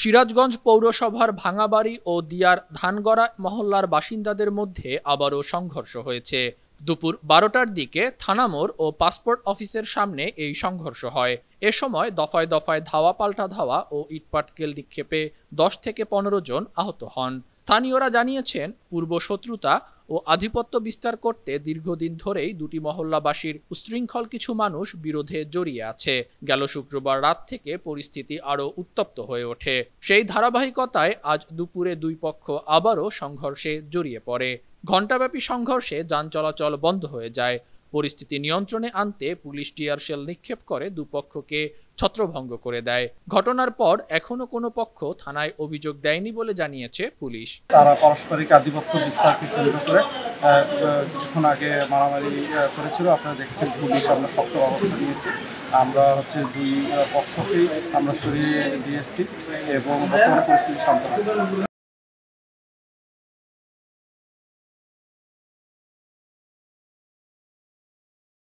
সিরাজগঞ্জ পৌরসভার ভাঙাবাড়ি ও দিয়ার ধানগড়া মহল্লার বাসিন্দাদের মধ্যে আবারও সংঘর্ষ হয়েছে। দুপুর 12টার দিকে থানামোড় ও পাসপোর্ট অফিসের সামনে এই সংঘর্ষ হয়। এ সময় দফায় দফায় ধাওয়া পাল্টা ধাওয়া ও ইটপাটকেল নিক্ষেপে 10 থেকে 15 জন আহত হন। স্থানীয়রা জানিয়েছেন, পূর্ব শত্রুতা ও আধিপত্য বিস্তার করতে দীর্ঘদিন ধরেই দুটি মহল্লাবাসীর উচ্ছৃঙ্খল কিছু মানুষ বিরোধে জড়িয়ে আছে। গেল শুক্রবার রাত থেকে পরিস্থিতি আরও উত্তপ্ত হয়ে ওঠে। সেই ধারাবাহিকতায় আজ দুপুরে দুই পক্ষ আবারও সংঘর্ষে জড়িয়ে পড়ে। ঘণ্টাব্যাপী সংঘর্ষে যান চলাচল বন্ধ হয়ে যায়। পরিস্থিতি নিয়ন্ত্রণে আনতে পুলিশ টিয়ার শেল নিক্ষেপ করে দুপক্ষকে ছত্রভঙ্গ করে দেয়। ঘটনার পর এখনো কোনো পক্ষ থানায় অভিযোগ দেয়নি বলে জানিয়েছে পুলিশ। তারা পারস্পরিক আধিপত্য বিস্তারকে কেন্দ্র করে কিছুক্ষণ আগে মারামারি করেছিল। আপনারা দেখছেন, পুলিশ আমরা শক্ত অবস্থা নিয়েছি। আমরা দুই পক্ষকেই আমরা সরিয়ে দিয়েছি এবং বর্তমান পরিস্থিতি শান্ত।